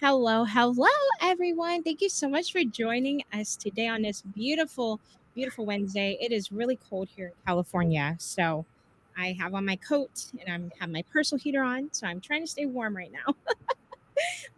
Hello, hello, everyone. Thank you so much for joining us today on this beautiful, beautiful Wednesday. It is really cold here in California. So I have on my coat and have my personal heater on. So I'm trying to stay warm right now.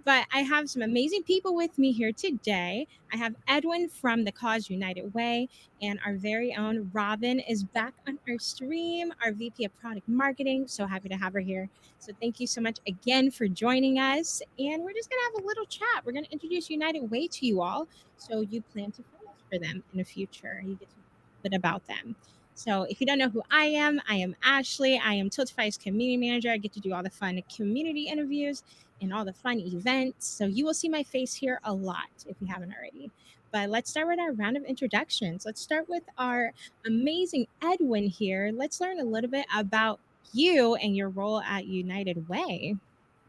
But I have some amazing people with me here today. I have Edwin from the Cause United Way, and our very own Robin is back on our stream, our VP of Product Marketing. So happy to have her here. So thank you so much again for joining us. And we're just going to have a little chat. We're going to introduce United Way to you all. So you plan to vote for them in the future. You get to know a bit about them. So if you don't know who I am Ashley. I am Tiltify's community manager. I get to do all the fun community interviews and all the fun events. So you will see my face here a lot if you haven't already. But let's start with our round of introductions. Let's start with our amazing Edwin here. Let's learn a little bit about you and your role at United Way.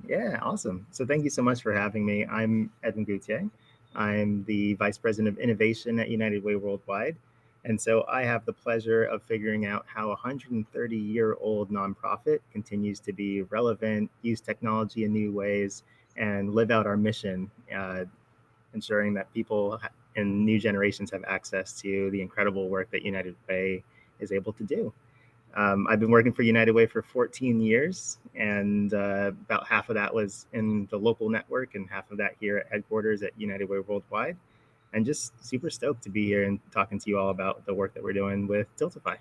Yeah, awesome. So thank you so much for having me. I'm Edwin Gautier. I'm the Vice President of Innovation at United Way Worldwide. And so I have the pleasure of figuring out how a 130-year-old nonprofit continues to be relevant, use technology in new ways, and live out our mission, ensuring that people and new generations have access to the incredible work that United Way is able to do. I've been working for United Way for 14 years, and about half of that was in the local network and half of that here at headquarters at United Way Worldwide. And just super stoked to be here and talking to you all about the work that we're doing with Tiltify.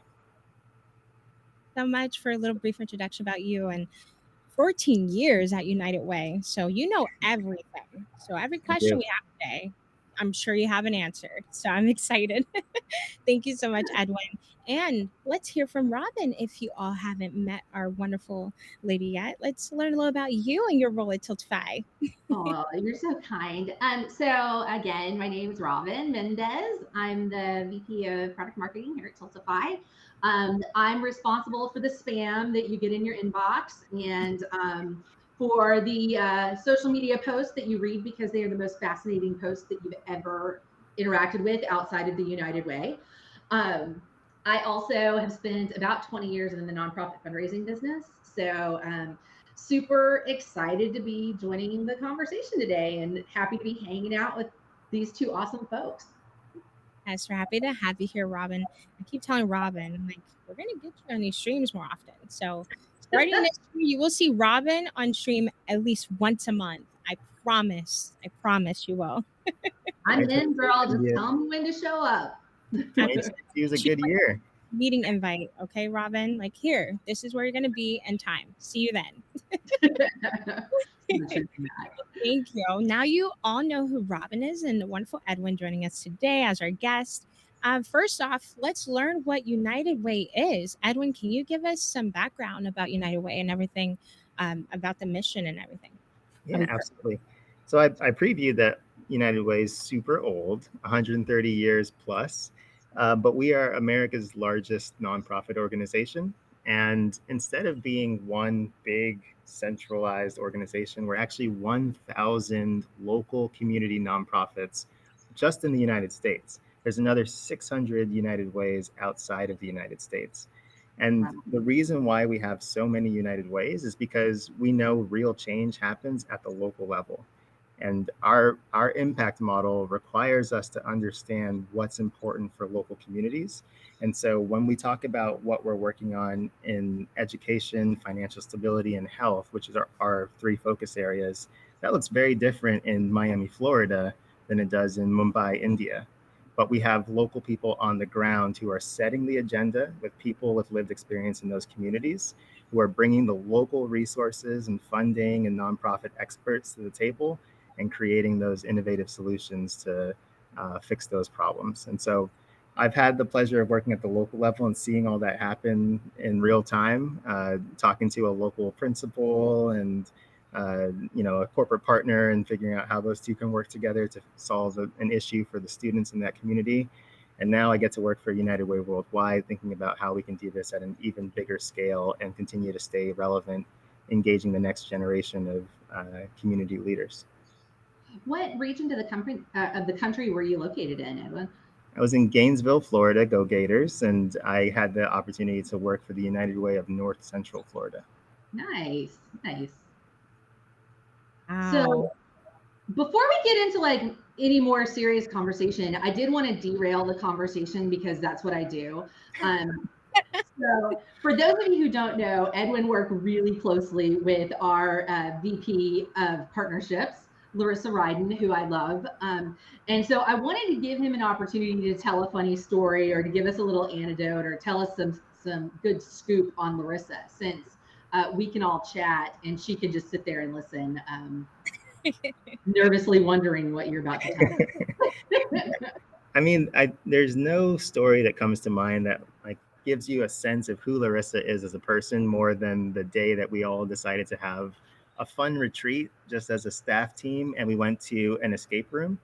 So much for a little brief introduction about you and 14 years at United Way. So you know everything. So every Thank question you. we have today, I'm sure you have an answer. So I'm excited. Thank you so much, Edwin. And let's hear from Robin. If you all haven't met our wonderful lady yet, let's learn a little about you and your role at Tiltify. Oh, you're so kind. So again, my name is Robin Mendez. I'm the VP of Product Marketing here at Tiltify. I'm responsible for the spam that you get in your inbox and for the social media posts that you read because they are the most fascinating posts that you've ever interacted with outside of the United Way. I also have spent about 20 years in the nonprofit fundraising business. So super excited to be joining the conversation today and happy to be hanging out with these two awesome folks. Yes, we're happy to have you here, Robin. I keep telling Robin, I'm like, we're gonna get you on these streams more often. So starting next year, you will see Robin on stream at least once a month. I promise. I promise you will. I'm in, girl. Just 2022 tell me when to show up. I'm is a good year. meeting invite. Okay, Robin. Like here, this is where you're gonna be and time. See you then. I'm sure that. Thank you. Now you all know who Robin is and the wonderful Edwin joining us today as our guest. First off, let's learn what United Way is. Edwin, can you give us some background about United Way and everything, about the mission and everything? Yeah, absolutely. So I previewed that United Way is super old, 130 years plus, but we are America's largest nonprofit organization. And instead of being one big centralized organization, we're actually 1,000 local community nonprofits just in the United States. There's another 600 United Ways outside of the United States. And Wow. the reason why we have so many United Ways is because we know real change happens at the local level. And our impact model requires us to understand what's important for local communities. And so when we talk about what we're working on in education, financial stability, and health, which is our three focus areas, that looks very different in Miami, Florida than it does in Mumbai, India. But we have local people on the ground who are setting the agenda with people with lived experience in those communities, who are bringing the local resources and funding and nonprofit experts to the table and creating those innovative solutions to fix those problems. And so I've had the pleasure of working at the local level and seeing all that happen in real time, talking to a local principal and a corporate partner and figuring out how those two can work together to solve an issue for the students in that community. And now I get to work for United Way Worldwide, thinking about how we can do this at an even bigger scale and continue to stay relevant, engaging the next generation of community leaders. What region of the country were you located in, Edwin? I was in Gainesville, Florida, go Gators, and I had the opportunity to work for the United Way of North Central Florida. Nice, nice. So Wow. before we get into like any more serious conversation, I did want to derail the conversation because that's what I do. Um, so for those of you who don't know, Edwin worked really closely with our VP of partnerships, Larissa Ryden, who I love. And so I wanted to give him an opportunity to tell a funny story or to give us a little anecdote or tell us some good scoop on Larissa, since we can all chat and she can just sit there and listen, nervously wondering what you're about to tell us. I mean, there's no story that comes to mind that like gives you a sense of who Larissa is as a person more than the day that we all decided to have a fun retreat just as a staff team, and we went to an escape room.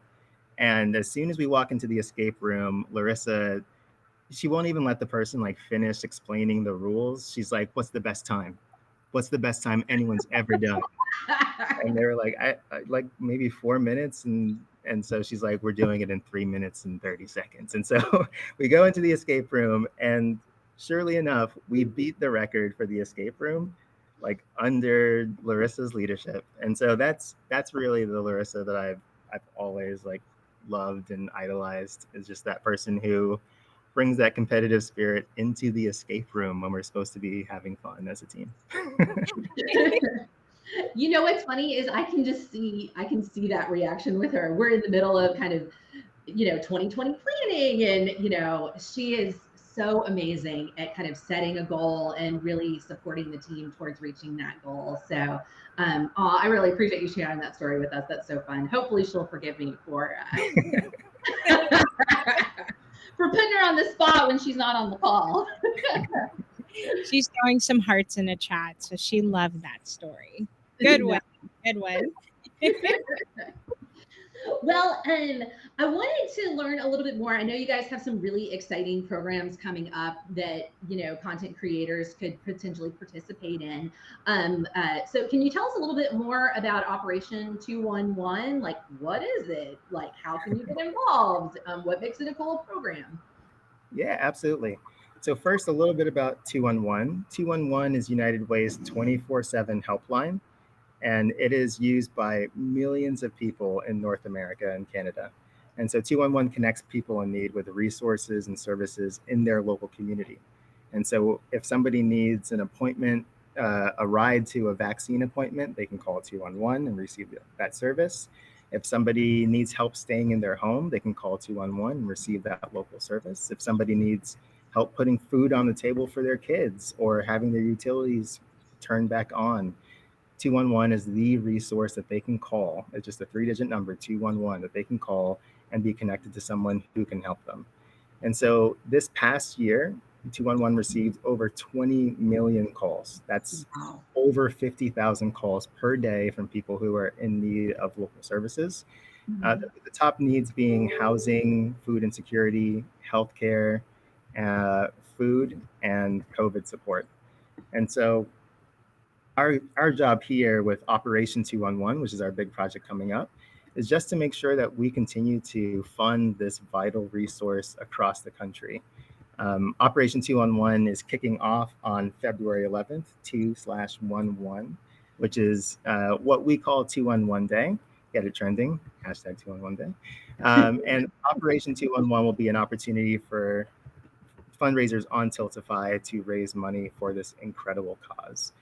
And as soon as we walk into the escape room, Larissa, she won't even let the person like finish explaining the rules. She's like, "What's the best time? What's the best time anyone's ever done?" And they were like, I like maybe 4 minutes, and so she's like, we're doing it in 3 minutes and 30 seconds. And so we go into the escape room, and surely enough, we beat the record for the escape room, like under Larissa's leadership. And so that's really the Larissa that I've always like loved and idolized, is just that person who brings that competitive spirit into the escape room when we're supposed to be having fun as a team. You know what's funny is I can see that reaction with her. We're in the middle of kind of 2020 planning, and she is so amazing at kind of setting a goal and really supporting the team towards reaching that goal. So I really appreciate you sharing that story with us. That's so fun. Hopefully she'll forgive me for for putting her on the spot when she's not on the call. She's throwing some hearts in the chat, so she loved that story. Good one. Good one. Well, I wanted to learn a little bit more. I know you guys have some really exciting programs coming up that content creators could potentially participate in. So, can you tell us a little bit more about Operation 211? Like, what is it? Like, how can you get involved? What makes it a cool program? Yeah, absolutely. So first, a little bit about 211. 211 is United Way's 24/7 helpline, and it is used by millions of people in North America and Canada. And so 211 connects people in need with resources and services in their local community. And so if somebody needs an appointment, a ride to a vaccine appointment, they can call 211 and receive that service. If somebody needs help staying in their home, they can call 211 and receive that local service. If somebody needs help putting food on the table for their kids or having their utilities turned back on. 211 is the resource that they can call. It's just a 3-digit number, 211, that they can call and be connected to someone who can help them. And so this past year, 211 received over 20 million calls. That's Wow. over 50,000 calls per day from people who are in need of local services. The top needs being housing, food insecurity, healthcare, uh, food, and COVID support. And so our job here with Operation 211, which is our big project coming up, is just to make sure that we continue to fund this vital resource across the country. Operation 211 is kicking off on February 11th, 2/11, which is what we call 211 Day. Get it trending, hashtag 211 Day. And Operation 211 will be an opportunity for fundraisers on Tiltify to raise money for this incredible cause.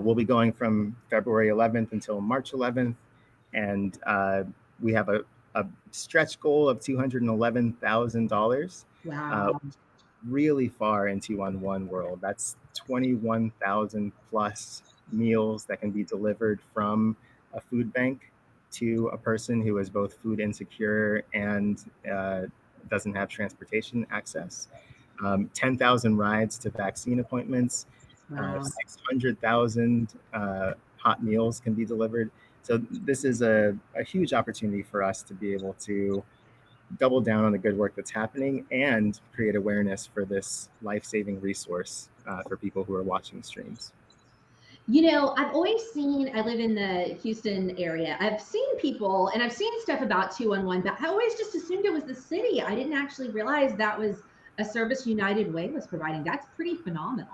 We'll be going from February 11th until March 11th, and we have a stretch goal of $211,000. Wow. Really far into one world. That's 21,000 plus meals that can be delivered from a food bank to a person who is both food insecure and doesn't have transportation access. 10,000 rides to vaccine appointments, Wow. 600,000 hot meals can be delivered. So this is a huge opportunity for us to be able to double down on the good work that's happening and create awareness for this life-saving resource for people who are watching streams. I've always seen, I live in the Houston area. I've seen people and I've seen stuff about 211, but I always just assumed it was the city. I didn't actually realize that was a service United Way was providing. That's pretty phenomenal.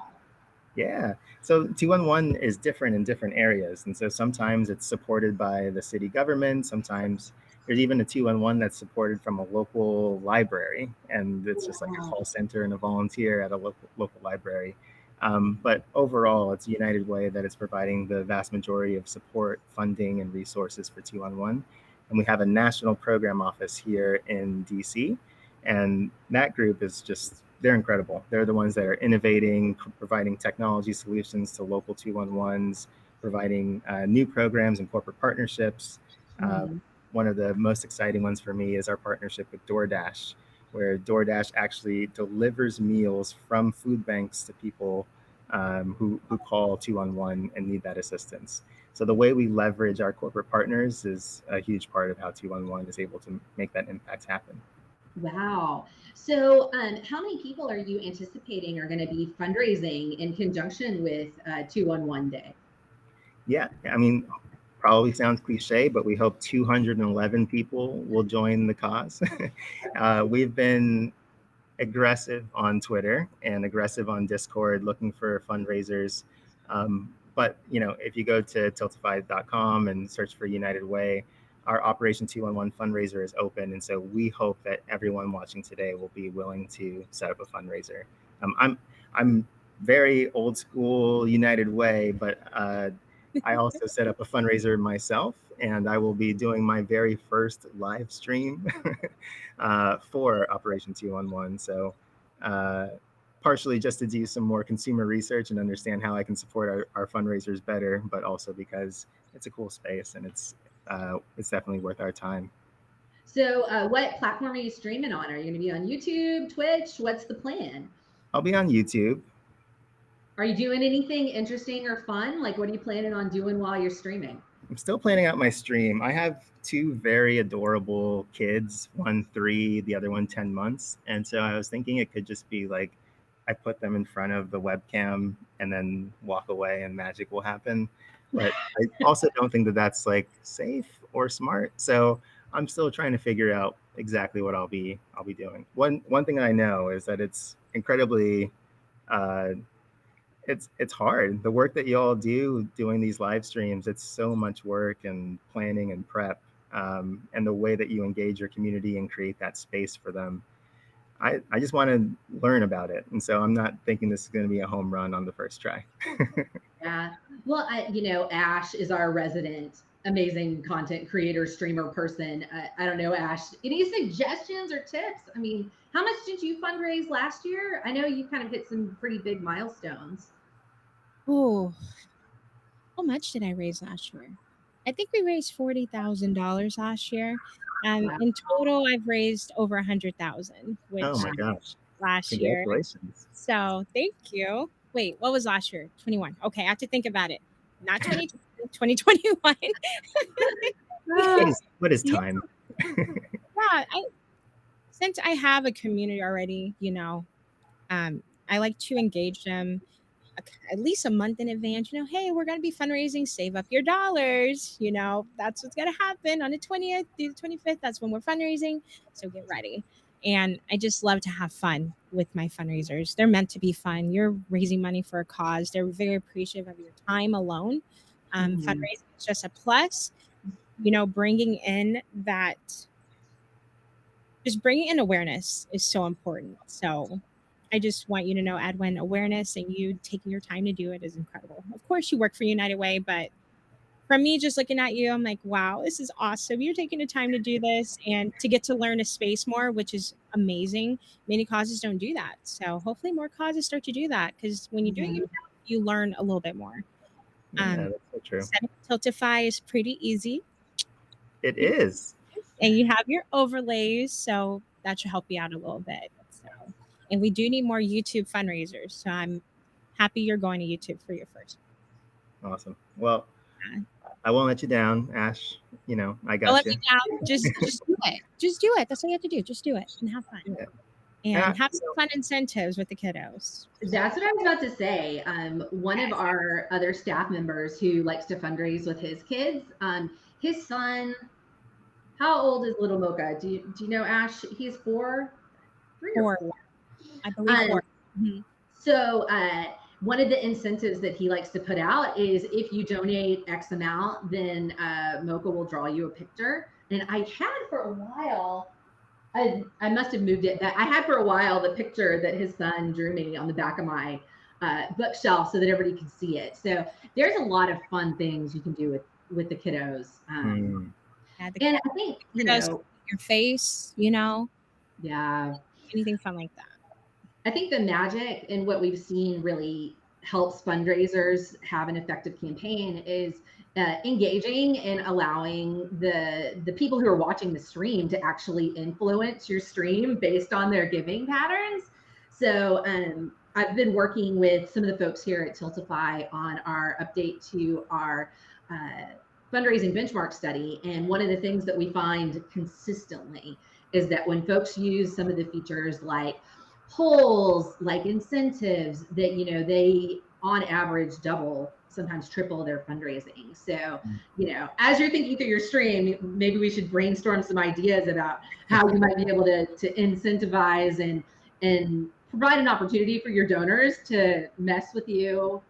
Yeah. So 211 is different in different areas. And so sometimes it's supported by the city government. Sometimes there's even a 211 that's supported from a local library. And it's just like a Wow. call center and a volunteer at a local library. But overall, it's United Way that is providing the vast majority of support, funding, and resources for 211. And we have a national program office here in DC. And that group is just, they're incredible. They're the ones that are innovating, providing technology solutions to local 211s, providing new programs and corporate partnerships. Uh, Mhm. One of the most exciting ones for me is our partnership with DoorDash, where DoorDash actually delivers meals from food banks to people who call 211 and need that assistance. So the way we leverage our corporate partners is a huge part of how 211 is able to make that impact happen. Wow. So, how many people are you anticipating are going to be fundraising in conjunction with 211 Day? Yeah, I mean, probably sounds cliche, but we hope 211 people will join the cause. We've been aggressive on Twitter and aggressive on Discord looking for fundraisers. But if you go to tiltify.com and search for United Way, our Operation 211 fundraiser is open. And so we hope that everyone watching today will be willing to set up a fundraiser. I'm very old school United Way, but I also set up a fundraiser myself, and I will be doing my very first live stream for Operation 211. So, uh, partially just to do some more consumer research and understand how I can support our fundraisers better, but also because it's a cool space and it's definitely worth our time. So, what platform are you streaming on? Are you going to be on YouTube, Twitch? What's the plan? I'll be on YouTube. Are you doing anything interesting or fun? Like, what are you planning on doing while you're streaming? I'm still planning out my stream. I have two very adorable kids, one 3, the other one 10 months. And so I was thinking it could just be like I put them in front of the webcam and then walk away and magic will happen. But I also don't think that that's like safe or smart. So I'm still trying to figure out exactly what I'll be doing. One thing I know is that it's incredibly uh, it's hard. The work that you all do doing these live streams, it's so much work and planning and prep, and the way that you engage your community and create that space for them. I just want to learn about it, and so I'm not thinking this is going to be a home run on the first try. Yeah. Well, Ash is our resident amazing content creator, streamer person. I don't know, Ash, any suggestions or tips? I mean, how much did you fundraise last year? I know you kind of hit some pretty big milestones. Oh, how much did I raise last year? I think we raised $40,000 last year. Wow. In total, I've raised over 100,000, Oh which my gosh. last year. Congratulations. So thank you. Wait, what was last year? 21. Okay, I have to think about it. Not 2020, 2021. Ah, What is Yeah, time? I since I have a community already, I like to engage them at least a month in advance. Hey, we're going to be fundraising, save up your dollars. That's what's going to happen on the 20th through the 25th. That's when we're fundraising. So get ready. And I just love to have fun with my fundraisers. They're meant to be fun. You're raising money for a cause. They're very appreciative of your time alone. mhm. Fundraising is just a plus. Bringing in that just bringing in awareness is so important. So I just want you to know, Edwin, awareness and you taking your time to do it is incredible. Of course, you work for United Way, but from me just looking at you, I'm like, wow, this is awesome. You're taking the time to do this and to get to learn a space more, which is amazing. Many causes don't do that. So hopefully more causes start to do that because when you do it Mhm. yourself, you learn a little bit more. Yeah, that's so true. Setting Tiltify is pretty easy. It is. And you have your overlays, so that should help you out a little bit. So, and we do need more YouTube fundraisers. So I'm happy you're going to YouTube for your first Awesome. Well, one. I won't let you down, Ash. I Don't got let me you. down. Just do it. Just do it. That's all you have to do. Just do it and have fun. Yeah. And And have some fun incentives with the kiddos. So That's what I was about to say. One of yes. our other staff members who likes to fundraise with his kids, his son, how old is little Mocha? Do you know, Ash? He's 4, 3 or Four, 4. I believe Um, 4. Mhm. so one of the incentives that he likes to put out is if you donate X amount, then Mocha will draw you a picture. And I had for a while, I must have moved it. That I had for a while the picture that his son drew me on the back of my bookshelf so that everybody could see it. So there's a lot of fun things you can do with the kiddos. mm, Yeah, And I think the kiddos can see your face, yeah, anything fun like that. I think the magic and what we've seen really helps fundraisers have an effective campaign is engaging and allowing the people who are watching the stream to actually influence your stream based on their giving patterns. So I've been working with some of the folks here at Tiltify on our update to our fundraising benchmark study. And one of the things that we find consistently is that when folks use some of the features like polls, like incentives, that they on average double, sometimes triple their fundraising. So as you're thinking through your stream, maybe we should brainstorm some ideas about how you might be able to incentivize and provide an opportunity for your donors to mess with you.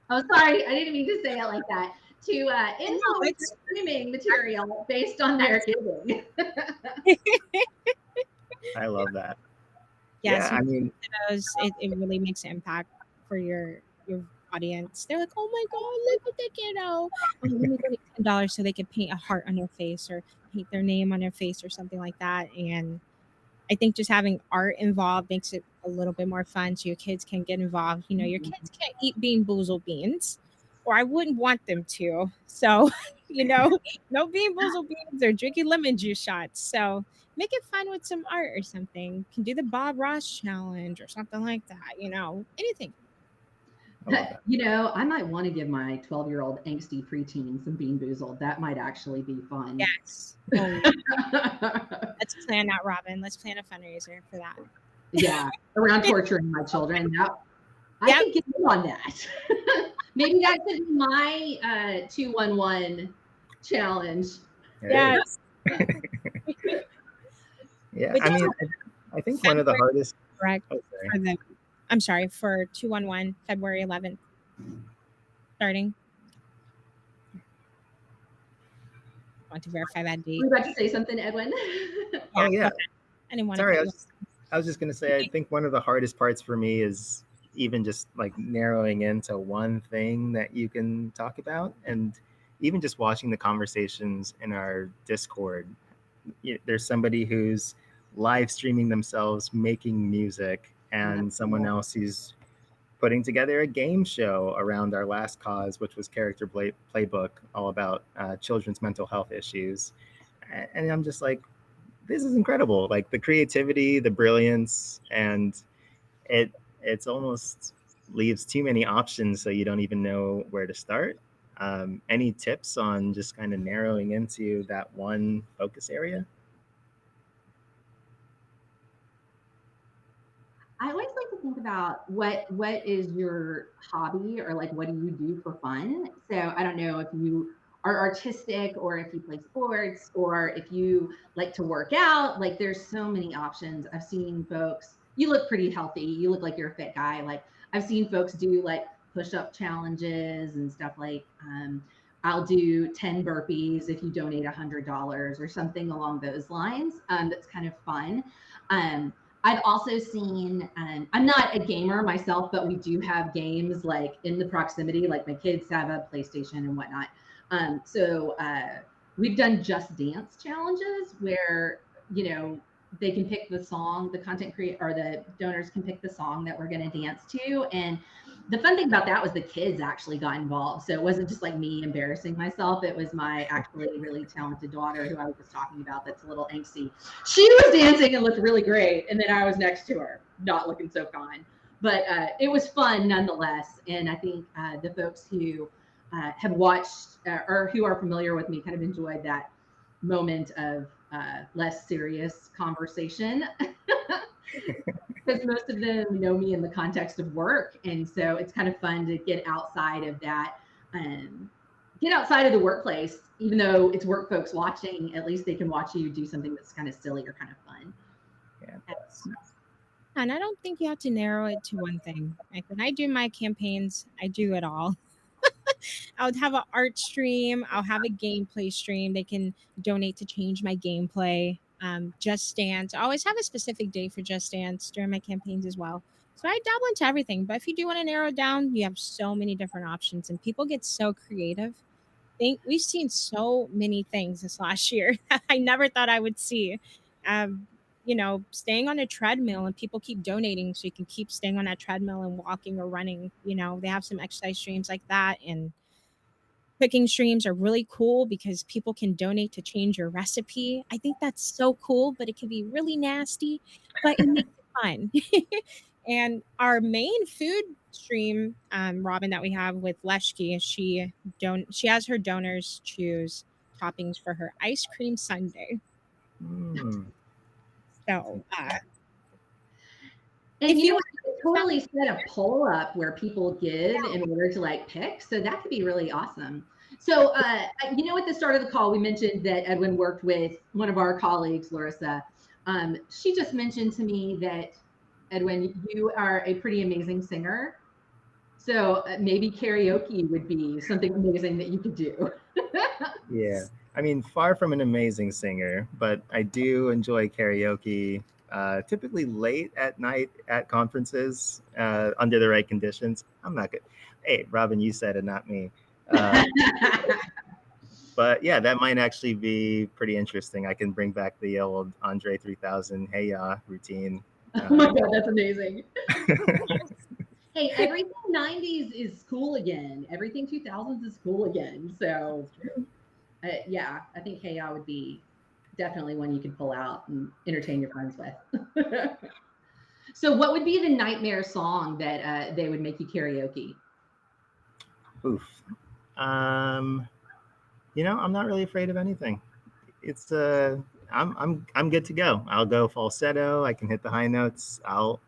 Oh, sorry, I didn't mean to say it like that. To And no, influence it's the streaming material based on their giving. I love that. yes, Yeah, I mean, kiddos, it really makes an impact for your audience. They're like, oh my god, look at the kiddo. Oh, let me donate $10 so they can paint a heart on their face or paint their name on their face or something like that. And I think just having art involved makes it a little bit more fun so your kids can get involved. Your kids can't eat bean boozle beans, or I wouldn't want them to. So, no bean boozle beans or drinking lemon juice shots. So make it fun with some art or something. Can do the Bob Ross challenge or something like that, anything. I love that. I might want to give my 12-year-old angsty preteen some Bean Boozled. That might actually be fun. Yes. Oh, yeah. Let's plan that, Robin. Let's plan a fundraiser for that. Yeah, around torturing my children. I Yep. could get in on that. Maybe that could be my 211 challenge. Hey. Yes. Yeah, But I just mean, I think one of the February, hardest. correct? Oh, sorry. I'm sorry, for 211, February 11th, starting. I want to verify that Were date. you about to say something, Edwin? Oh Yeah, go yeah. ahead. I didn't want to Sorry, cut you off. I was just gonna say. I think one of the hardest parts for me is even just like narrowing into one thing that you can talk about, and even just watching the conversations in our Discord, there's somebody who's live streaming themselves making music, Oh, that's and someone cool. else who's putting together a game show around our last cause, which was character playbook, all about children's mental health issues. And I'm just like, this is incredible. Like the creativity, the brilliance, and it it's almost leaves too many options, so you don't even know where to start. Any tips on just kind of narrowing into that one focus area? I always like to think about what is your hobby, or like what do you do for fun? So I don't know if you are artistic, or if you play sports, or if you like to work out. Like there's so many options. I've seen folks, you look pretty healthy. You look like you're a fit guy. Like I've seen folks do like push-up challenges and stuff. Like I'll do 10 burpees if you donate $100 or something along those lines. That's kind of fun. Um, I've also seen, I'm not a gamer myself, but we do have games like in the proximity, like my kids have a PlayStation and whatnot. So we've done Just Dance challenges where, you know, they can pick the song, the content creator or the donors can pick the song that we're going to dance to. And the fun thing about that was the kids actually got involved. So it wasn't just like me embarrassing myself. It was my actually really talented daughter who I was just talking about that's a little angsty. She was dancing and looked really great. And then I was next to her, not looking so fine. But it was fun nonetheless. And I think the folks who have watched or who are familiar with me kind of enjoyed that moment of less serious conversation because most of them know me in the context of work. And so it's kind of fun to get outside of that, um, get outside of the workplace. Even though it's work folks watching, at least they can watch you do something that's kind of silly or kind of fun. Yeah. And I don't think you have to narrow it to one thing. Like when I do my campaigns, I do it all. I would have an art stream. I'll have a gameplay stream. They can donate to change my gameplay. Just Dance. I always have a specific day for Just Dance during my campaigns as well. So I dabble into everything. But if you do want to narrow it down, you have so many different options, and people get so creative. We've seen so many things this last year that I never thought I would see. Um, staying on a treadmill and people keep donating so you can keep staying on that treadmill and walking or running. They have some exercise streams like that, and cooking streams are really cool because people can donate to change your recipe. I think that's so cool, but it can be really nasty, but it makes it fun. And our main food stream, Robin, that we have with Leshki, she has her donors choose toppings for her ice cream sundae. Mm, So And if you know you what? want You could to totally set a poll up where people give in order to like pick. So that could be really awesome. So, you know, at the start of the call, we mentioned that Edwin worked with one of our colleagues, Larissa. She just mentioned to me that, Edwin, you are a pretty amazing singer. So maybe karaoke would be something amazing that you could do. yeah. I mean, far from an amazing singer, but I do enjoy karaoke. Typically late at night at conferences, under the right conditions. I'm not good. Hey, Robin, you said it, not me. Uh, but yeah, that might actually be pretty interesting. I can bring back the old Andre 3000 Hey Ya routine. Oh my Uh, God, that's amazing. Hey, everything 90s is cool again. Everything 2000s is cool again. So, yeah, I think Hey Ya would be definitely one you could pull out and entertain your friends with. So, what would be the nightmare song that they would make you karaoke? oof. Um, I'm not really afraid of anything. It's I'm good to go. I'll go falsetto. I can hit the high notes. I'll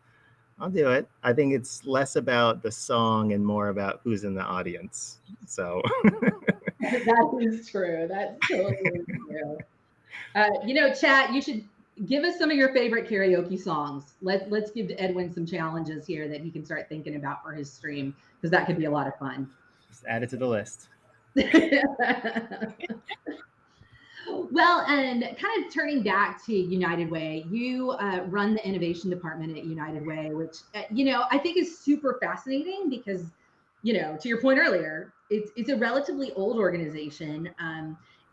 do it. I think it's less about the song and more about who's in the audience. So That is true. That's totally true. You know, chat, you should give us some of your favorite karaoke songs. Let's give Edwin some challenges here that he can start thinking about for his stream because that could be a lot of fun. just add it to the list. Well, and kind of turning back to United Way, you run the innovation department at United Way, which, you know, I think is super fascinating because to your point earlier, it's a relatively old organization.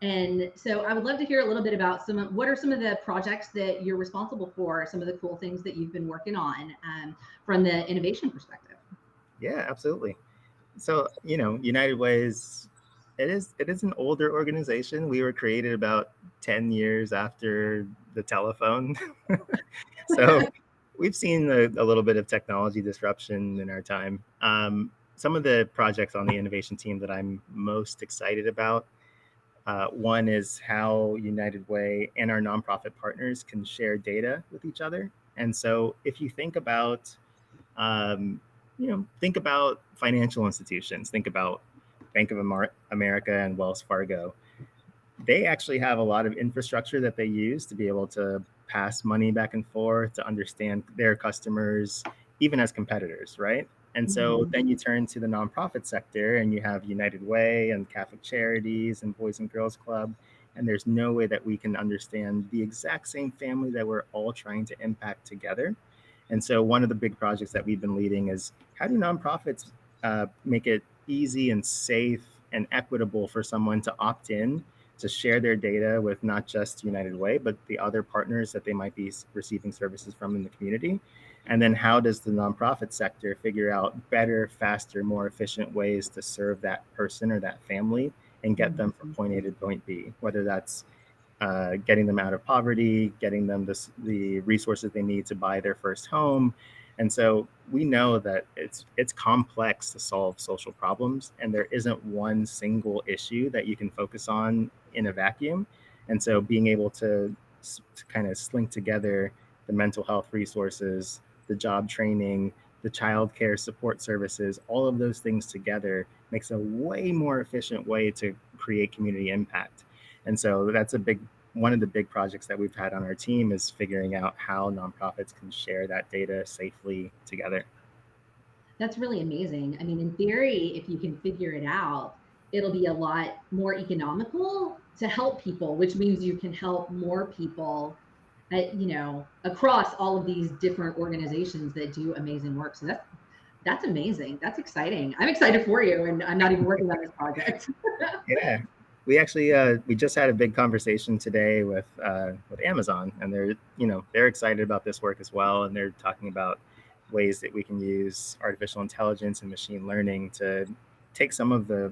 And so I would love to hear a little bit about what are some of the projects that you're responsible for, some of the cool things that you've been working on from the innovation perspective. Yeah, absolutely. So, United Ways, it is an older organization. We were created about 10 years after the telephone. So we've seen a little bit of technology disruption in our time. Some of the projects on the innovation team that I'm most excited about, one is how United Way and our nonprofit partners can share data with each other. And so if you um, think about financial institutions, think about Bank of America and Wells Fargo. They actually have a lot of infrastructure that they use to be able to pass money back and forth, to understand their customers, even as competitors, right? And so Mhm. then you turn to the nonprofit sector and you have United Way and Catholic Charities and Boys and Girls Club. And there's no way that we can understand the exact same family that we're all trying to impact together. And so one of the big projects that we've been leading is how do nonprofits make it easy and safe and equitable for someone to opt in to share their data with not just United Way, but the other partners that they might be receiving services from in the community. And then how does the nonprofit sector figure out better, faster, more efficient ways to serve that person or that family and get them from Mhm. point A to point B, whether that's getting them out of poverty, getting them the resources they need to buy their first home. And so we know that it's complex to solve social problems, and there isn't one single issue that you can focus on in a vacuum. And so being able to kind of slink together the mental health resources, the job training, the child care support services, all of those things together makes a way more efficient way to create community impact. And so that's a big one of the big projects that we've had on our team is figuring out how nonprofits can share that data safely together. That's really amazing. I mean, in theory, if you can figure it out, it'll be a lot more economical to help people, which means you can help more people, across all of these different organizations that do amazing work. So that's amazing. That's exciting. I'm excited for you, and I'm not even working on this project. Yeah, we actually we just had a big conversation today with Amazon, and they're excited about this work as well, and they're talking about ways that we can use artificial intelligence and machine learning to take some of the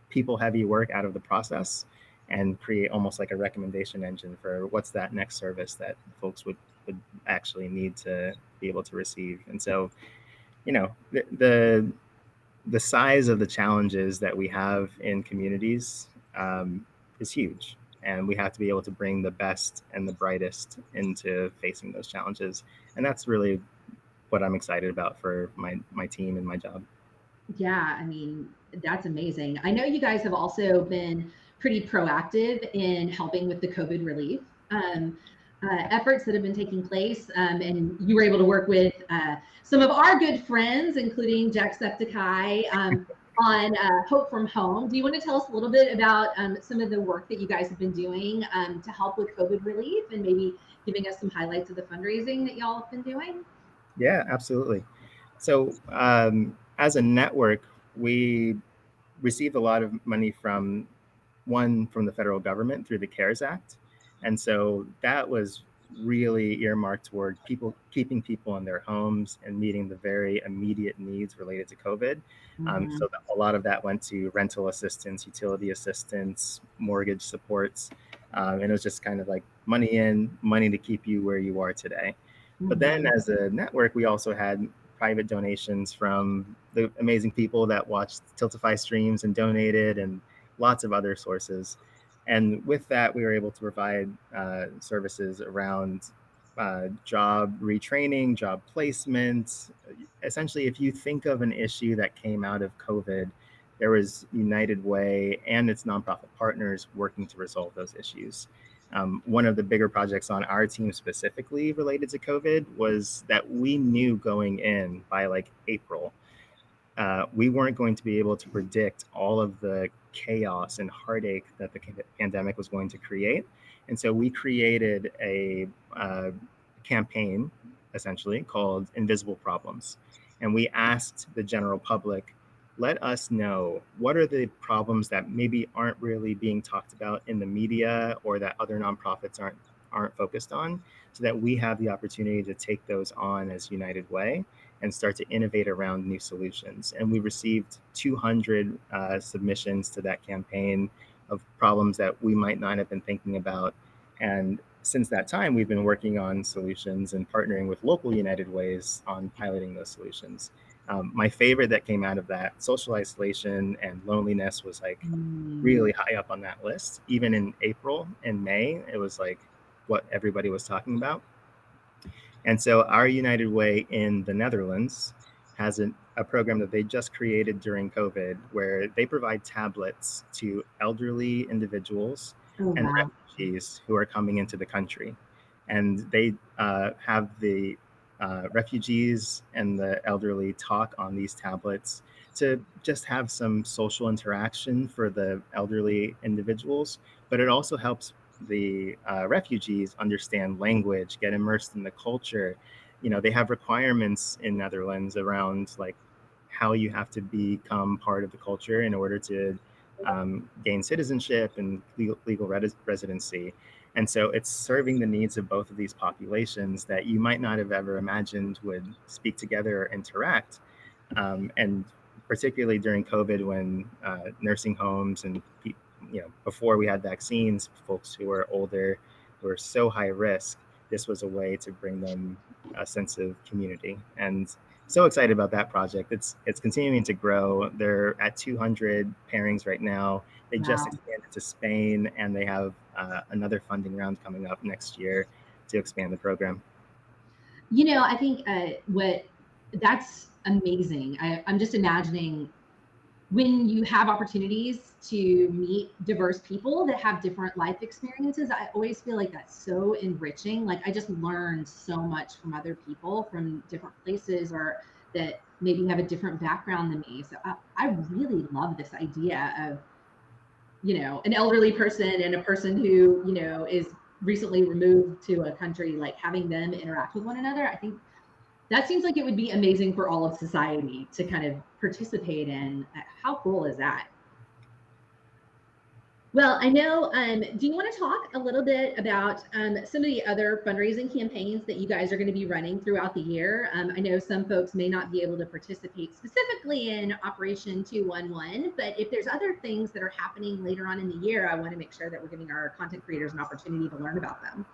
people heavy work out of the process and create almost like a recommendation engine for what's that next service that folks would actually need to be able to receive. And so, the size of the challenges that we have in communities is huge. And we have to be able to bring the best and the brightest into facing those challenges. And that's really what I'm excited about for my team and my job. Yeah, I mean, that's amazing. I know you guys have also been pretty proactive in helping with the COVID relief efforts that have been taking place. And you were able to work with some of our good friends, including Jacksepticeye, on Hope from Home. Do you want to tell us a little bit about some of the work that you guys have been doing to help with COVID relief and maybe giving us some highlights of the fundraising that y'all have been doing? Yeah, absolutely. So, as a network, we received a lot of money from the federal government through the CARES Act. And so that was really earmarked toward people keeping people in their homes and meeting the very immediate needs related to COVID. Mhm. So a lot of that went to rental assistance, utility assistance, mortgage supports. And it was just kind of like money in, money to keep you where you are today. But then Mhm. as a network, we also had private donations from the amazing people that watched Tiltify streams and donated, and lots of other sources. And with that, we were able to provide services around job retraining, job placement. Essentially, if you think of an issue that came out of COVID, there was United Way and its nonprofit partners working to resolve those issues. One of the bigger projects on our team specifically related to COVID was that we knew going in by like April we weren't going to be able to predict all of the chaos and heartache that the pandemic was going to create. And so we created a campaign essentially called Invisible Problems. And we asked the general public, let us know what are the problems that maybe aren't really being talked about in the media or that other nonprofits aren't focused on, so that we have the opportunity to take those on as United Way and start to innovate around new solutions. And we received 200 submissions to that campaign of problems that we might not have been thinking about. And since that time, we've been working on solutions and partnering with local United Ways on piloting those solutions. My favorite that came out of that, social isolation and loneliness, was like Mm. really high up on that list. Even in April and May, it was like what everybody was talking about. And so our United Way in the Netherlands has a program that they just created during COVID where they provide tablets to elderly individuals Oh, and wow. refugees who are coming into the country. And they have the refugees and the elderly talk on these tablets to just have some social interaction for the elderly individuals, but it also helps the refugees understand language, get immersed in the culture. They have requirements in Netherlands around like how you have to become part of the culture in order to gain citizenship and legal residency. And so it's serving the needs of both of these populations that you might not have ever imagined would speak together or interact. And particularly during COVID, when nursing homes and before we had vaccines, folks who were older were so high risk. This was a way to bring them a sense of community, and so excited about that project. It's continuing to grow. They're at 200 pairings right now. They just Wow. expanded to Spain, and they have another funding round coming up next year to expand the program. I think what that's amazing. I'm just imagining when you have opportunities to meet diverse people that have different life experiences. I always feel like that's so enriching. Like I just learned so much from other people from different places or that maybe have a different background than me. So I really love this idea of an elderly person and a person who is recently removed to a country, like having them interact with one another. I think that seems like it would be amazing for all of society to kind of participate in. How cool is that? Well, I know. Do you want to talk a little bit about some of the other fundraising campaigns that you guys are going to be running throughout the year? I know some folks may not be able to participate specifically in Operation 211, but if there's other things that are happening later on in the year, I want to make sure that we're giving our content creators an opportunity to learn about them.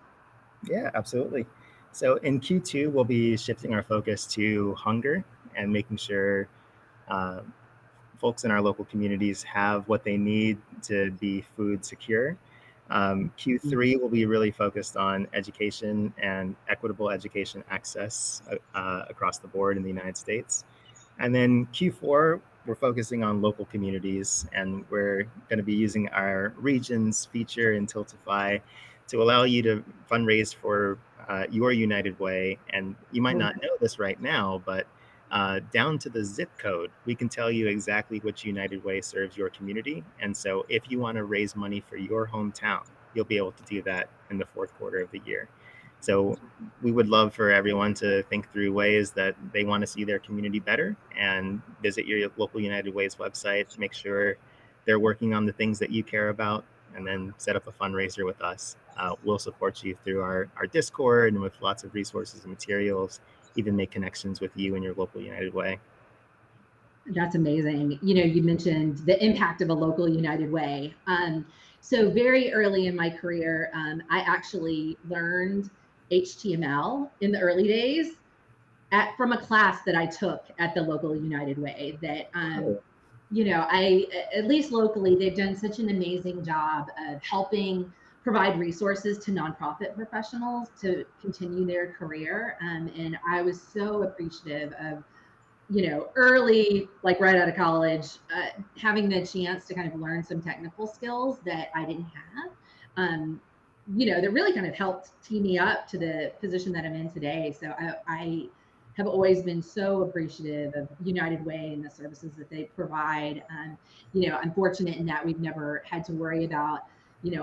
Yeah, absolutely. So in Q2, we'll be shifting our focus to hunger and making sure uh, folks in our local communities have what they need to be food secure. Q3 will be really focused on education and equitable education access across the board in the United States. And then Q4, we're focusing on local communities, and we're going to be using our regions feature in Tiltify to allow you to fundraise for your United Way. And you might not know this right now, but down to the zip code, we can tell you exactly which United Way serves your community. And so if you want to raise money for your hometown, you'll be able to do that in the fourth quarter of the year. So we would love for everyone to think through ways that they want to see their community better and visit your local United Ways website, make sure they're working on the things that you care about, and then set up a fundraiser with us. We'll support you through our Discord and with lots of resources and materials, even make connections with you and your local United Way. That's amazing. You mentioned the impact of a local United Way. So very early in my career, I actually learned HTML in the early days from a class that I took at the local United Way. That Oh, I at least locally, they've done such an amazing job of helping provide resources to nonprofit professionals to continue their career. And I was so appreciative of early, like right out of college, having the chance to kind of learn some technical skills that I didn't have. That really kind of helped tee me up to the position that I'm in today. So I have always been so appreciative of United Way and the services that they provide. I'm fortunate in that we've never had to worry about,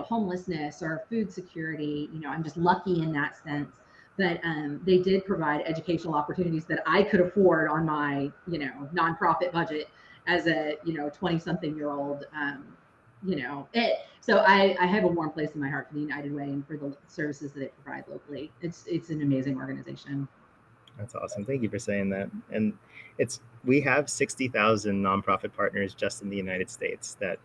homelessness or food security. I'm just lucky in that sense, but they did provide educational opportunities that I could afford on my, nonprofit budget. as a 20 something year old. So I have a warm place in my heart for the United Way and for the services that they provide locally. It's an amazing organization. That's awesome. Thank you for saying that. And it's we have 60,000 nonprofit partners just in the United States. That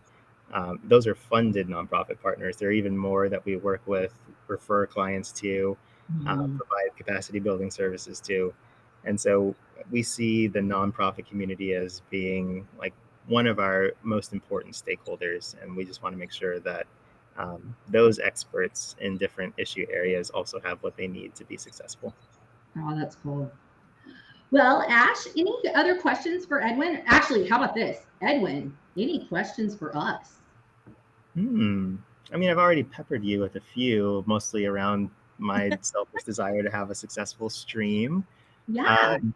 those are funded nonprofit partners. There are even more that we work with, refer clients to, Mhm. provide capacity building services to, and so we see the nonprofit community as being like one of our most important stakeholders, and we just want to make sure that those experts in different issue areas also have what they need to be successful. Oh, that's cool. Well, Ash, any other questions for Edwin? Actually, how about this? Edwin, any questions for us? Hmm. I mean, I've already peppered you with a few, mostly around my selfish desire to have a successful stream. Yeah. Um,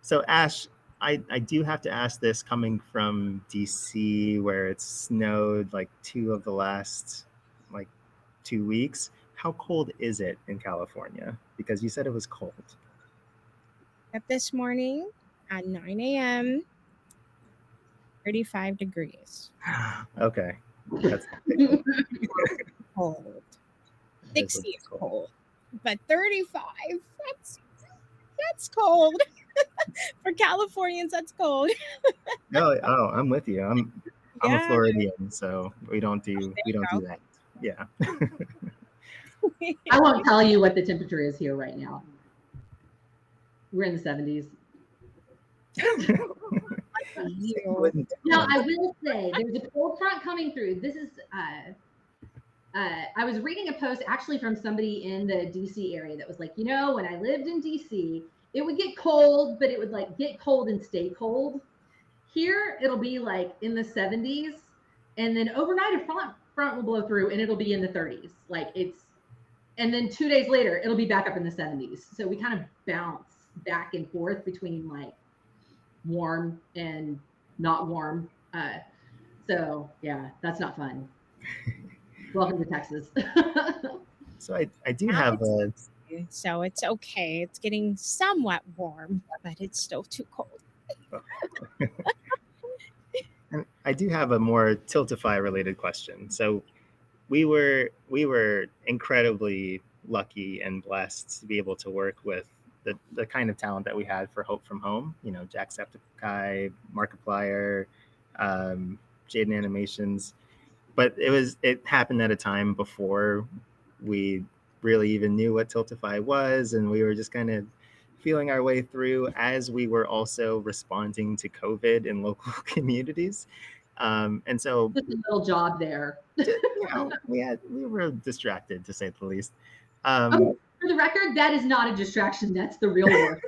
so, Ash, I do have to ask this coming from DC, where it's snowed like two of the last like 2 weeks. How cold is it in California? Because you said it was cold. Up this morning at 9 a.m., 35 degrees. Okay, that's not very cold. Cold. That is a 60 little is cold. cold. But 35, that's cold. For Californians, that's cold. No, oh, I'm with you. I'm a Yeah. Floridian, so There we don't do you that. Yeah. go. I won't tell you what the temperature is here right now. We're in the 70s. Say you You. wouldn't tell Now, them. I will say there's a cold front coming through. This is I was reading a post actually from somebody in the DC area that was like, when I lived in DC, it would get cold, but it would like get cold and stay cold. Here, it'll be like in the 70s, and then overnight a front will blow through and it'll be in the 30s. And then 2 days later, it'll be back up in the 70s. So we kind of bounce back and forth between like warm and not warm. So yeah, that's not fun. Welcome to Texas. So I do Now have it's a 60, so it's okay. It's getting somewhat warm, but it's still too cold. I do have a more Tiltify related question. So we were incredibly lucky and blessed to be able to work with the kind of talent that we had for Hope from Home. You know, Jacksepticeye, Markiplier, um, Jaden Animations. But it happened at a time before we really even knew what Tiltify was, and we were just kind of feeling our way through as we were also responding to COVID in local communities. And so, Just a little job there. we were distracted to say the least. Okay, Um, for the record, that is not a distraction. That's the real work.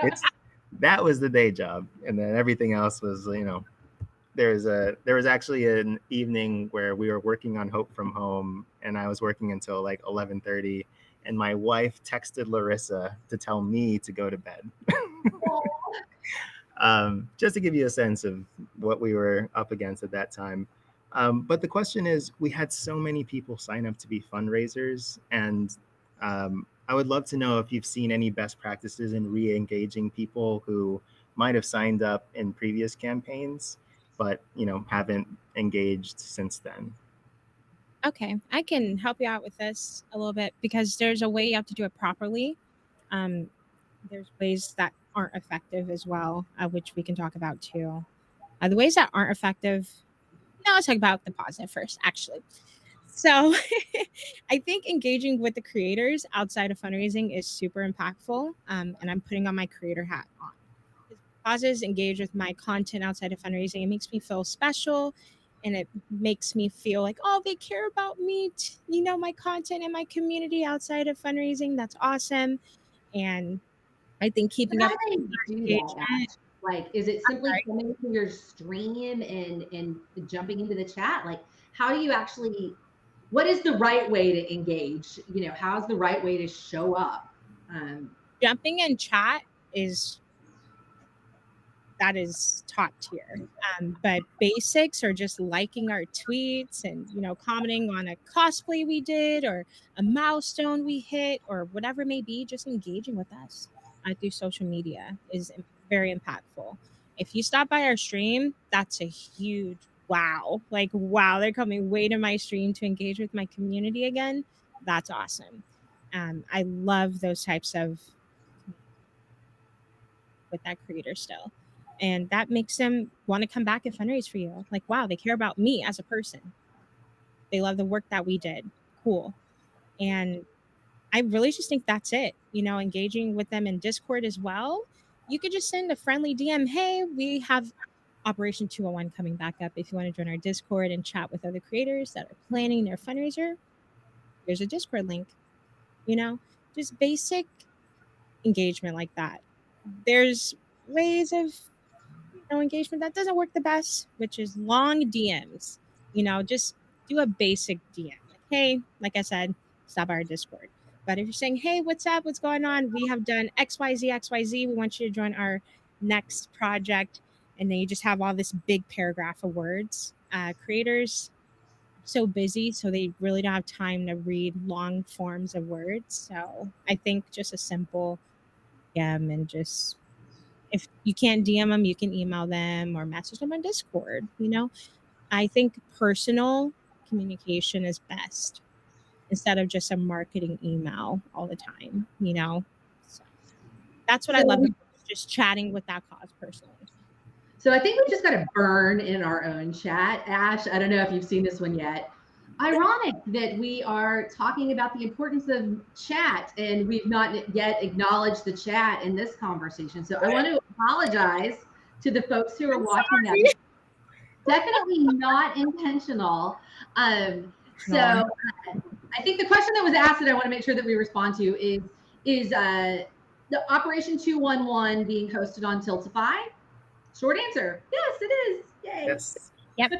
it's that was the day job, and then everything else was there was actually an evening where we were working on Hope from Home, and I was working until like 11:30, and my wife texted Larissa to tell me to go to bed. Just to give you a sense of what we were up against at that time. But the question is, we had so many people sign up to be fundraisers, and I would love to know if you've seen any best practices in re-engaging people who might have signed up in previous campaigns, but haven't engaged since then. Okay, I can help you out with this a little bit because there's a way you have to do it properly. Um, there's ways that aren't effective as well, which we can talk about too. The ways that aren't effective. Now let's talk about the positive first, actually. So I think engaging with the creators outside of fundraising is super impactful. And I'm putting on my creator hat on. Because causes engage with my content outside of fundraising. It makes me feel special and it makes me feel like, oh, they care about me, my content and my community outside of fundraising. That's awesome. And I think keeping How up do they do that, engagement. Ash? Like, is it I'm simply sorry. coming to your stream and jumping into the chat? Like, how do you actually? What is the right way to engage? How's the right way to show up? Um, Jumping in chat is that is top tier. But basics are just liking our tweets and commenting on a cosplay we did or a milestone we hit or whatever it may be. Just engaging with us through social media is very impactful. If you stop by our stream, that's a huge wow. Like, wow, they're coming way to my stream to engage with my community again. That's awesome. I love those types of with that creator still. And that makes them want to come back and fundraise for you. Like, wow, they care about me as a person. They love the work that we did. Cool. And I really just think that's it. Engaging with them in Discord as well. You could just send a friendly DM. Hey, we have Operation 201 coming back up. If you want to join our Discord and chat with other creators that are planning their fundraiser, here's a Discord link. You know, just basic engagement like that. There's ways of engagement that doesn't work the best, which is long DMs. Just do a basic DM. Like, hey, like I said, stop our Discord. But if you're saying, hey, what's up? What's going on? We have done XYZ, XYZ. We want you to join our next project. And then you just have all this big paragraph of words. Creators so busy, so they really don't have time to read long forms of words. So I think just a simple DM and just if you can't DM them, you can email them or message them on Discord. I think personal communication is best instead of just a marketing email all the time. So that's what I love So, the most, just chatting with that cause personally. so I think we just got a burn in our own chat. Ash, I don't know if you've seen this one yet. Ironic that we are talking about the importance of chat and we've not yet acknowledged the chat in this conversation. So I want to apologize to the folks who are I'm watching us. sorry. Definitely not intentional. So No. I think the question that was asked that I want to make sure that we respond to is the Operation 211 being hosted on Tiltify? Short answer, yes, it is. Yay. Yes. Yep.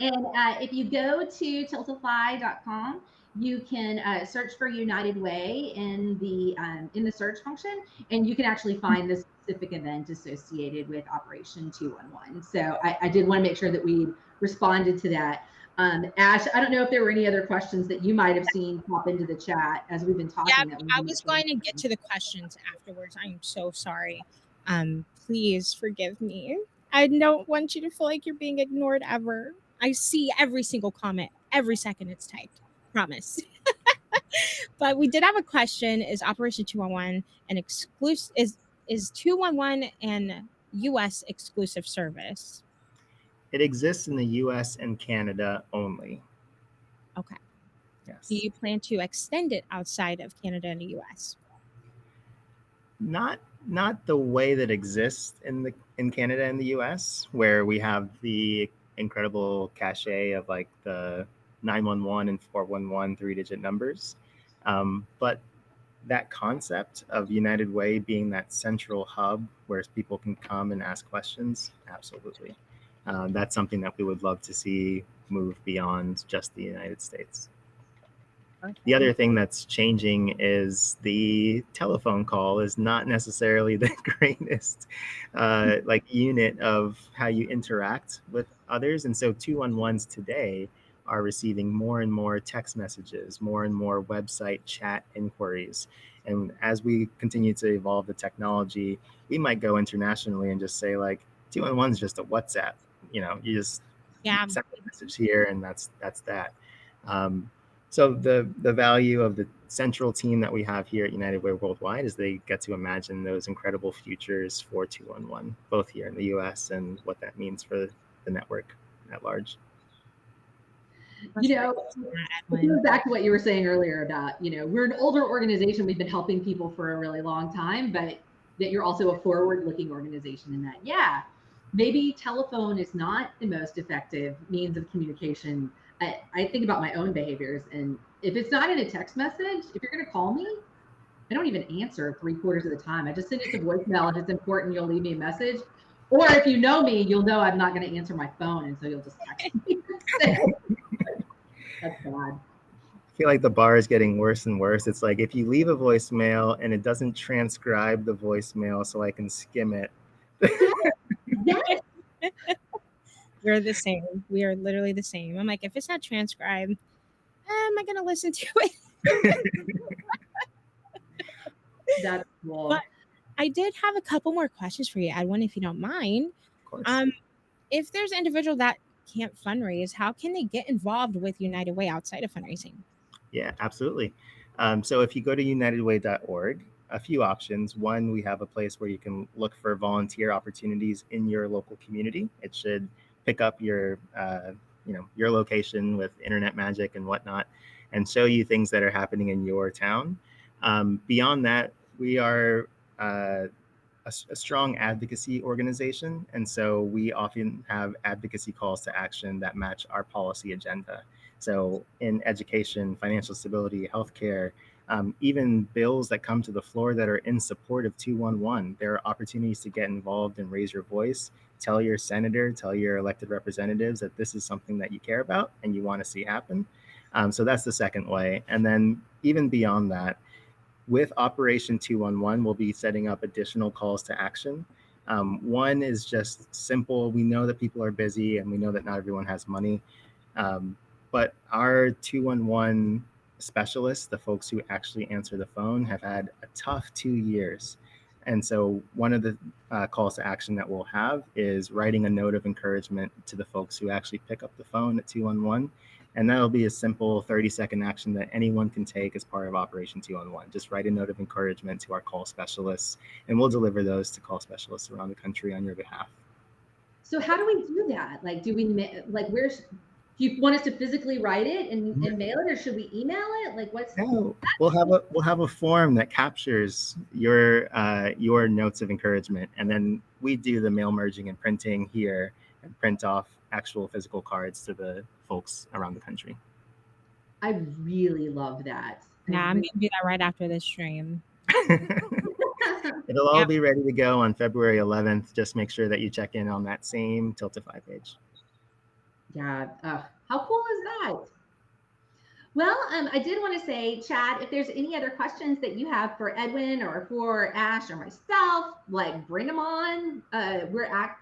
And if you go to tiltify.com, you can search for United Way in the search function, and you can actually find the specific event associated with Operation 211. So I did want to make sure that we responded to that. Ash, I don't know if there were any other questions that you might have seen pop into the chat as we've been Yeah, talking. That I was going to get to the questions afterwards. I'm so sorry. Please forgive me. I don't want you to feel like you're being ignored ever. I see every single comment, every second it's typed. Promise. But we did have a question: is Operation 211 an exclusive? Is 211 an U.S. exclusive service? It exists in the US and Canada only. Okay. Do Yes. you plan to extend it outside of Canada and the U.S.? Not the way that exists in Canada and the US, where we have the incredible cachet of like the 911 and 411 three-digit numbers. But that concept of United Way being that central hub where people can come and ask questions, absolutely. That's something that we would love to see move beyond just the United States. The other thing that's changing is the telephone call is not necessarily the greatest like unit of how you interact with others. And so 211s today are receiving more and more text messages, more and more website chat inquiries. And as we continue to evolve the technology, we might go internationally and just say like 211 is just a WhatsApp. You just Yeah. send a message here and that's that. So the value of the central team that we have here at United Way Worldwide is they get to imagine those incredible futures for 211, both here in the US and what that means for the network at large. You know, it goes back to what you were saying earlier about, we're an older organization. We've been helping people for a really long time, but that you're also a forward-looking organization in that, yeah, maybe telephone is not the most effective means of communication. I think about my own behaviors, and if it's not in a text message, if you're going to call me, I don't even answer 3/4 of the time. I just send it to voicemail. If it's important, you'll leave me a message. Or if you know me, you'll know I'm not going to answer my phone, and so you'll just text me. That's bad. I feel like the bar is getting worse and worse. It's like if you leave a voicemail and it doesn't transcribe the voicemail so I can skim it. Yes. We're the same. We are literally the same. I'm like, if it's not transcribed, am I going to listen to it? That's cool. But I did have a couple more questions for you, Edwin, if you don't mind. Of course. Um, if there's an individual that can't fundraise, how can they get involved with United Way outside of fundraising? Yeah, absolutely. So if you go to unitedway.org, a few options. One, we have a place where you can look for volunteer opportunities in your local community. It should pick up your location with internet magic and whatnot, and show you things that are happening in your town. Beyond that, we are uh, a strong advocacy organization. And so we often have advocacy calls to action that match our policy agenda. So in education, financial stability, healthcare, even bills that come to the floor that are in support of 211, there are opportunities to get involved and raise your voice. Tell your senator, tell your elected representatives that this is something that you care about and you want to see happen. So that's the second way. And then even beyond that, with Operation 211, we'll be setting up additional calls to action. One is just simple. We know that people are busy and we know that not everyone has money. Um, but our 211 specialists, the folks who actually answer the phone, have had a tough 2 years. And so, one of the calls to action that we'll have is writing a note of encouragement to the folks who actually pick up the phone at 211. And that'll be a simple 30-second action that anyone can take as part of Operation 211. Just write a note of encouragement to our call specialists, and we'll deliver those to call specialists around the country on your behalf. So how do we do that? Like, do we like where's do you want us to physically write it and mail it, or should we email it? Like, what's No, we'll have a form that captures your notes of encouragement, and then we do the mail merging and printing here and print off actual physical cards to the folks around the country. I really love that. I Yeah, I'm really gonna do that right after this stream. It'll all Yep. be ready to go on February 11th. Just make sure that you check in on that same Tiltify page. yeah. How cool is that? Well, I did want to say, Chad, if there's any other questions that you have for Edwin or for Ash or myself, like bring them on.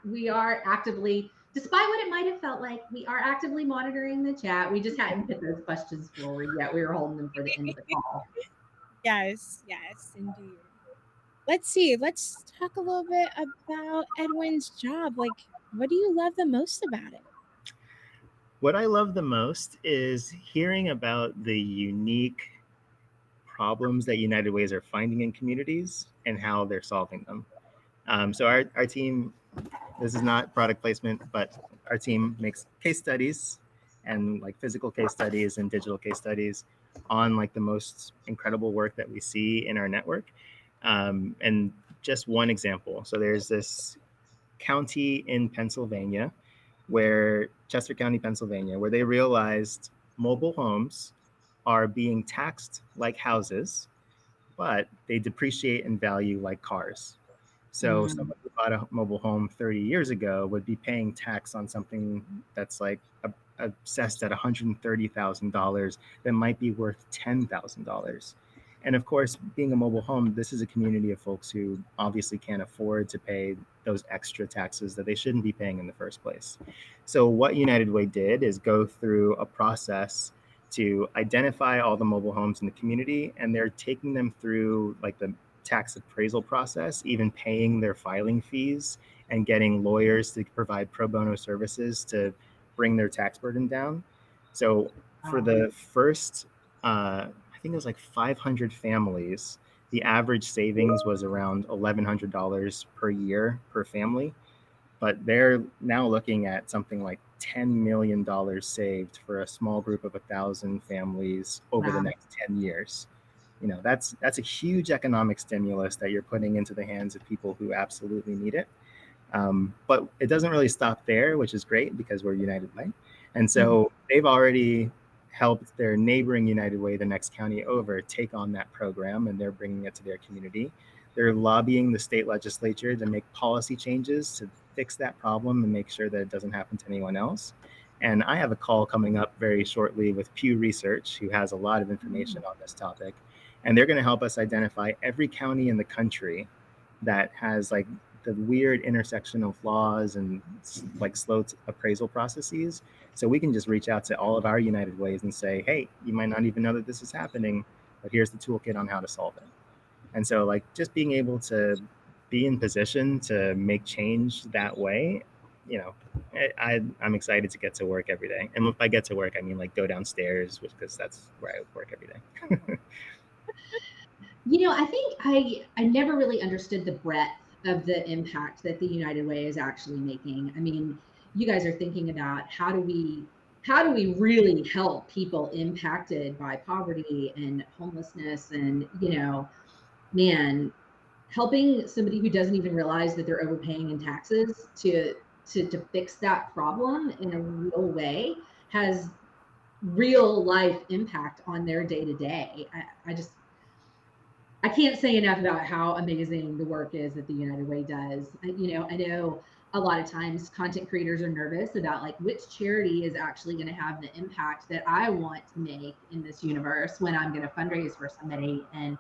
We are actively, despite what it might have felt like, we are actively monitoring the chat. We just hadn't put those questions forward yet. We were holding them for the end of the call. Yes, yes, indeed. Let's see. Let's talk a little bit about Edwin's job. Like, what do you love the most about it? What I love the most is hearing about the unique problems that United Ways are finding in communities and how they're solving them. So our team, this is not product placement, but our team makes case studies and like physical case studies and digital case studies on like the most incredible work that we see in our network. And just one example. So there's this county in Pennsylvania Chester County, Pennsylvania, where they realized mobile homes are being taxed like houses, but they depreciate in value like cars. So Mm, someone who bought a mobile home 30 years ago would be paying tax on something that's like assessed at $130,000 that might be worth $10,000. And of course, being a mobile home, this is a community of folks who obviously can't afford to pay those extra taxes that they shouldn't be paying in the first place. So what United Way did is go through a process to identify all the mobile homes in the community, and they're taking them through like the tax appraisal process, even paying their filing fees and getting lawyers to provide pro bono services to bring their tax burden down. So for wow. the first, I think it was like 500 families, the average savings was around $1,100 per year per family. But they're now looking at something like $10 million saved for a small group of 1,000 families over the Wow. next 10 years. That's a huge economic stimulus that you're putting into the hands of people who absolutely need it. But it doesn't really stop there, which is great because we're United Way. And Mhm. so they've already helped their neighboring United Way, the next county over, take on that program, and they're bringing it to their community. They're lobbying the state legislature to make policy changes to fix that problem and make sure that it doesn't happen to anyone else. And I have a call coming up very shortly with Pew Research, who has a lot of information on this topic. And they're going to help us identify every county in the country that has like the weird intersection of laws and like slow appraisal processes. So we can just reach out to all of our United Ways and say, hey, you might not even know that this is happening, but here's the toolkit on how to solve it. And so like just being able to be in position to make change that way, you know, I'm excited to get to work every day. And if I get to work, I mean like go downstairs, because that's where I work every day. I think I never really understood the breadth of the impact that the United Way is actually making. I mean, you guys are thinking about how do we really help people impacted by poverty and homelessness, and man, helping somebody who doesn't even realize that they're overpaying in taxes to fix that problem in a real way has real life impact on their day to day. I can't say enough about how amazing the work is that the United Way does. I know a lot of times content creators are nervous about like which charity is actually going to have the impact that I want to make in this universe when I'm going to fundraise for somebody. And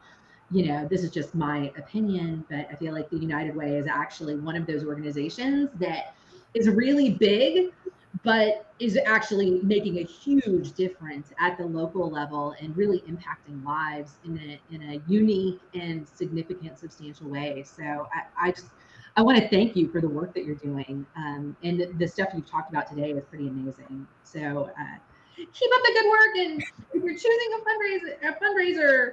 this is just my opinion, but I feel like the United Way is actually one of those organizations that is really big, but is actually making a huge difference at the local level and really impacting lives in a unique and significant, substantial way. So I want to thank you for the work that you're doing, and the stuff you've talked about today is pretty amazing. So keep up the good work, and if you're choosing a fundraiser,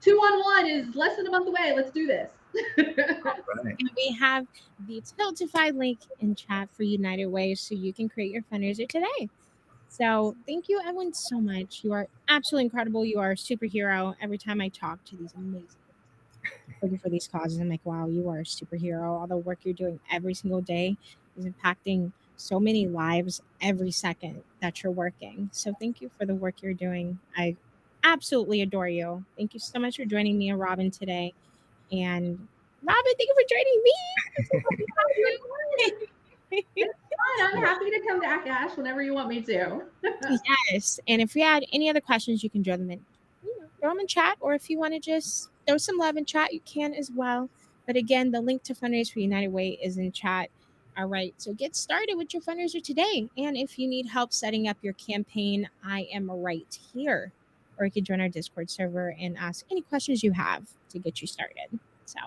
211 is less than a month away. Let's do this. Right. And we have the Tiltify link in chat for United Way so you can create your fundraiser today. So thank you, everyone, so much. You are absolutely incredible. You are a superhero. Every time I talk to these amazing looking for these causes, I'm like, wow, you are a superhero. All the work you're doing every single day is impacting so many lives every second that you're working. So thank you for the work you're doing. I absolutely adore you. Thank you so much for joining me and Robin today. And Robin, thank you for joining me. I'm so happy to have you. It's fun. I'm happy to come back, Ash, whenever you want me to. Yes. And if you had any other questions, you can throw them in, throw them in chat. Or if you want to just throw some love in chat, you can as well. But again, the link to fundraise for United Way is in chat. All right. So get started with your fundraiser today. And if you need help setting up your campaign, I am right here. Or you can join our Discord server and ask any questions you have to get you started. So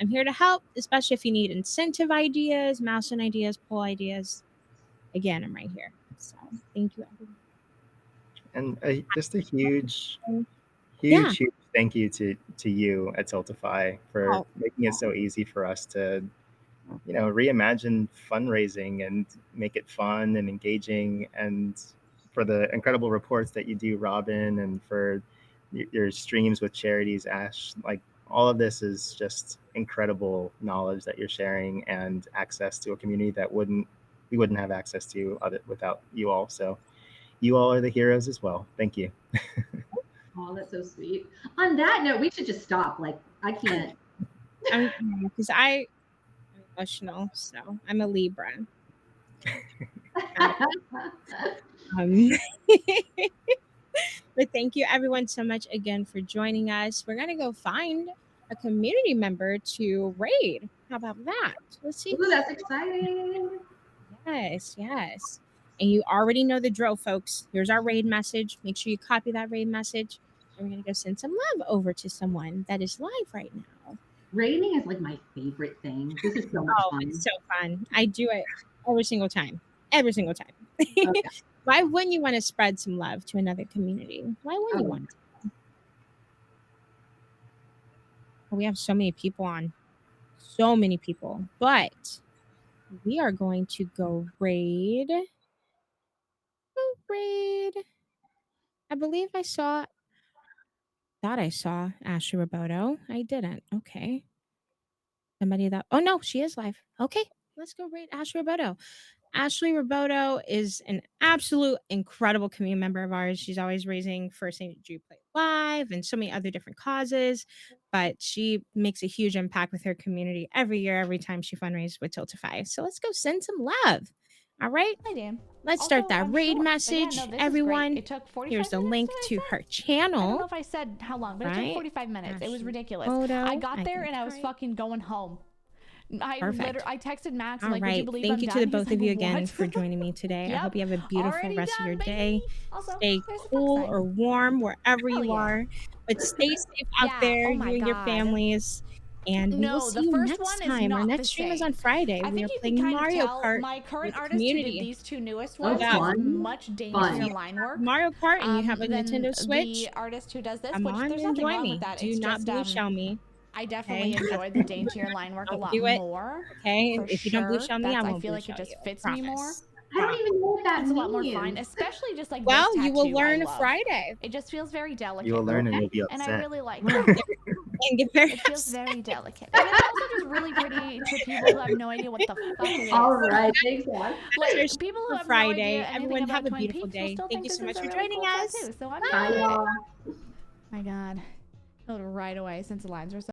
I'm here to help, especially if you need incentive ideas, milestone ideas, poll ideas. Again, I'm right here. So thank you, everyone. And just a huge, Yeah. huge, huge thank you to you at Tiltify for Oh, making it so easy for us to, reimagine fundraising and make it fun and engaging, and for the incredible reports that you do, Robin, and for your streams with charities, Ash. Like, all of this is just incredible knowledge that you're sharing, and access to a community that we wouldn't have access to without you all. So you all are the heroes as well. Thank you. Oh, that's so sweet. On that note, we should just stop. Like, I can't. I'm because I'm emotional, so I'm a Libra. Um, but thank you everyone so much again for joining us. We're gonna go find a community member to raid. How about that? Let's see Ooh, who. that's exciting. Yes, yes. And you already know the drill, folks. Here's our raid message. Make sure you copy that raid message. And we're gonna go send some love over to someone that is live right now. Rating is like my favorite thing. This is so much Oh, it's fun. so fun. I do it every single time. Every single time. Oh, yeah. Why wouldn't you want to spread some love to another community? Why wouldn't you Oh, want to? We have so many people on. So many people. But we are going to go raid. Go raid. I believe thought I saw Ashley Roboto. I didn't. Okay. Somebody that, oh no, she is live. Okay. Let's go raid Ashley Roboto. Ashley Roboto is an absolute incredible community member of ours. She's always raising for St. Jude Play Live and so many other different causes, but she makes a huge impact with her community every year, every time she fundraises with Tiltify. So let's go send some love. All right. Hi, Dan. Let's start Also, that I'm raid sure. But yeah, no, message, this is great. everyone. It took 45 Here's the minutes, link did I to her say? I don't know channel. if I said how long, but it took Right. 45 minutes. It was Ashley ridiculous. I Roboto. got I there can and I was type. fucking going home. Perfect. I texted Max. I'm All like, would you right. believe Thank I'm you to done? the He's both like, of you again what? for joining me today. I hope Yep. you have a beautiful Already rest of your done, baby. day. Also, Stay there's the fuck cool sign. or warm wherever Hell you yeah. are, but stay safe out Yeah. there, Oh you my and your God. families. And we will No, see the you first next one is time. Our not the next stream is same. on Friday. I We think are you can playing kind of Mario tell Kart my current with the artist who did community. these two newest Oh, ones Yeah. has fun. much Fun. daintier line work. Mario Kart, and you have a Than Nintendo Switch. the artist who does this, Come which on there's and nothing join wrong me. with that. Do It's not just blue shell me. I definitely Okay? enjoy the daintier line work a Don't lot do it. more. Okay? For If you don't blue sure. shell me, I I won't feel blue like it shell just you. fits me more. Promise. I don't even know what that It's a lot more means. fun, especially just like this Well, tattoo. you will I learn love. Friday. It just feels very delicate. You will learn and you'll be And I upset. really like Yeah. it. And get very It feels upset. very delicate. And it's also just really pretty to people who have no idea what the fuck it is. All right, thanks, Juan. Like That's our people who for have no Friday. idea anything Everyone about have a Twin beautiful Peaks will day. still Thank think you this so much is a for really joining cool us. tattoo. So I'm Bye, into it. y'all. My God. Oh, right away since the lines were so